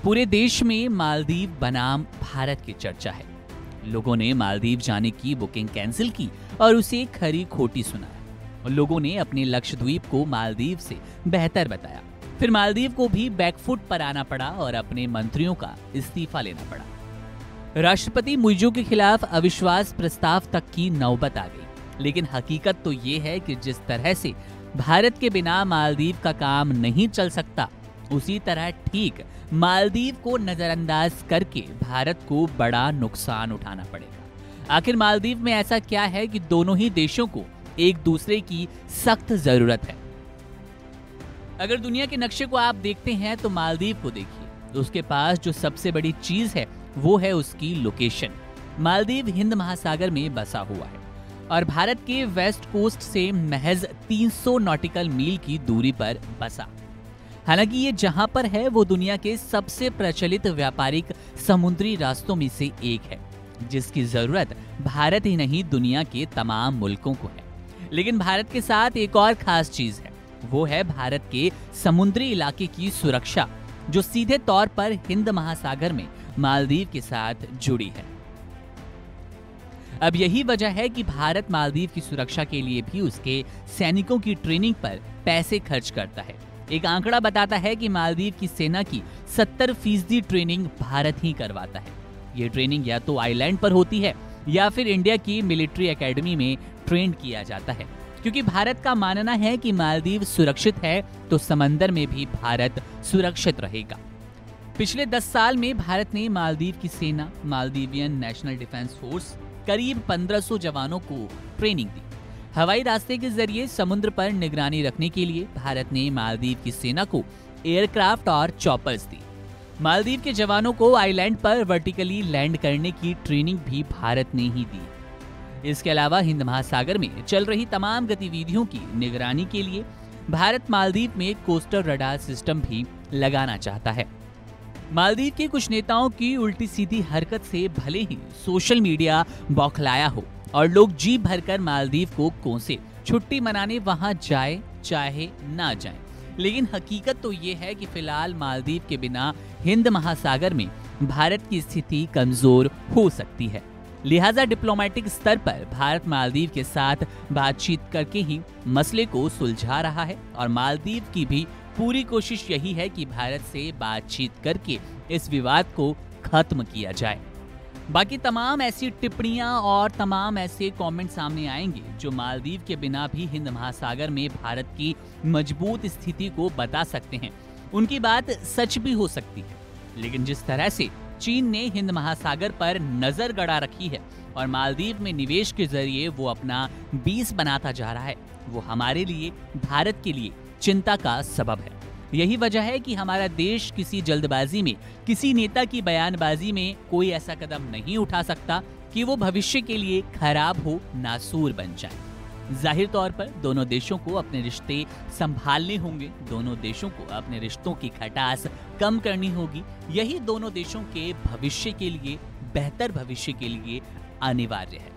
पूरे देश में मालदीव बनाम भारत की चर्चा है। लोगों ने मालदीव जाने की बुकिंग कैंसिल की और उसे खरी खोटी सुनाया। और लोगों ने अपने लक्षद्वीप को मालदीव से बेहतर बताया। फिर मालदीव को भी बैकफुट पर आना पड़ा और अपने मंत्रियों का इस्तीफा लेना पड़ा। राष्ट्रपति मुइज़ो के खिलाफ अविश्वास प्रस्ताव तक की नौबत आ गई। लेकिन हकीकत तो ये है कि जिस तरह से भारत के बिना मालदीव का काम नहीं चल सकता, उसी तरह ठीक मालदीव को नजरअंदाज करके भारत को बड़ा नुकसान उठाना पड़ेगा। आखिर मालदीव में ऐसा क्या है कि दोनों ही देशों को एक दूसरे की सख्त जरूरत है। अगर दुनिया के नक्शे को आप देखते हैं तो मालदीव को देखिए। उसके पास जो सबसे बड़ी चीज है वो है उसकी लोकेशन। मालदीव हिंद महासागर में बसा हुआ है और भारत के वेस्ट कोस्ट से महज 300 नॉटिकल मील की दूरी पर बसा। हालांकि ये जहां पर है वो दुनिया के सबसे प्रचलित व्यापारिक समुद्री रास्तों में से एक है, जिसकी जरूरत भारत ही नहीं दुनिया के तमाम मुल्कों को है। लेकिन भारत के साथ एक और खास चीज है, वो है भारत के समुद्री इलाके की सुरक्षा, जो सीधे तौर पर हिंद महासागर में मालदीव के साथ जुड़ी है। अब यही वजह है कि भारत मालदीव की सुरक्षा के लिए भी उसके सैनिकों की ट्रेनिंग पर पैसे खर्च करता है। एक आंकड़ा बताता है कि मालदीव की सेना की 70% ट्रेनिंग भारत ही करवाता है। ये ट्रेनिंग या तो आइलैंड पर होती है या फिर इंडिया की मिलिट्री एकेडमी में ट्रेन किया जाता है, क्योंकि भारत का मानना है कि मालदीव सुरक्षित है तो समंदर में भी भारत सुरक्षित रहेगा। पिछले 10 साल में भारत ने मालदीव की सेना, मालदीवियन नेशनल डिफेंस फोर्स, करीब 1500 जवानों को ट्रेनिंग दी। हवाई रास्ते के जरिए समुद्र पर निगरानी रखने के लिए भारत ने मालदीव की सेना को एयरक्राफ्ट और चॉपर्स दी। मालदीव के जवानों को आइलैंड पर वर्टिकली लैंड करने की ट्रेनिंग भी भारत ने ही दी। इसके अलावा हिंद महासागर में चल रही तमाम गतिविधियों की निगरानी के लिए भारत मालदीव में कोस्टल रडार सिस्टम भी लगाना चाहता है। मालदीव के कुछ नेताओं की उल्टी सीधी हरकत से भले ही सोशल मीडिया बौखलाया हो और लोग जी भरकर मालदीव को कोसे छुट्टी मनाने वहां जाए चाहे ना जाए, लेकिन हकीकत तो ये है कि फिलहाल मालदीव के बिना हिंद महासागर में भारत की स्थिति कमजोर हो सकती है। लिहाजा डिप्लोमेटिक स्तर पर भारत मालदीव के साथ बातचीत करके ही मसले को सुलझा रहा है और मालदीव की भी पूरी कोशिश यही है कि भारत से बातचीत करके इस विवाद को खत्म किया जाए। बाकी तमाम ऐसी टिप्पणियां और तमाम ऐसे कमेंट सामने आएंगे जो मालदीव के बिना भी हिंद महासागर में भारत की मजबूत स्थिति को बता सकते हैं। उनकी बात सच भी हो सकती है, लेकिन जिस तरह से चीन ने हिंद महासागर पर नजर गड़ा रखी है और मालदीव में निवेश के जरिए वो अपना बीस बनाता जा रहा है, वो हमारे लिए, भारत के लिए चिंता का सबब है। यही वजह है कि हमारा देश किसी जल्दबाजी में, किसी नेता की बयानबाजी में कोई ऐसा कदम नहीं उठा सकता कि वो भविष्य के लिए खराब हो, नासूर बन जाए। जाहिर तौर पर दोनों देशों को अपने रिश्ते संभालने होंगे, दोनों देशों को अपने रिश्तों की खटास कम करनी होगी। यही दोनों देशों के भविष्य के लिए, बेहतर भविष्य के लिए अनिवार्य है।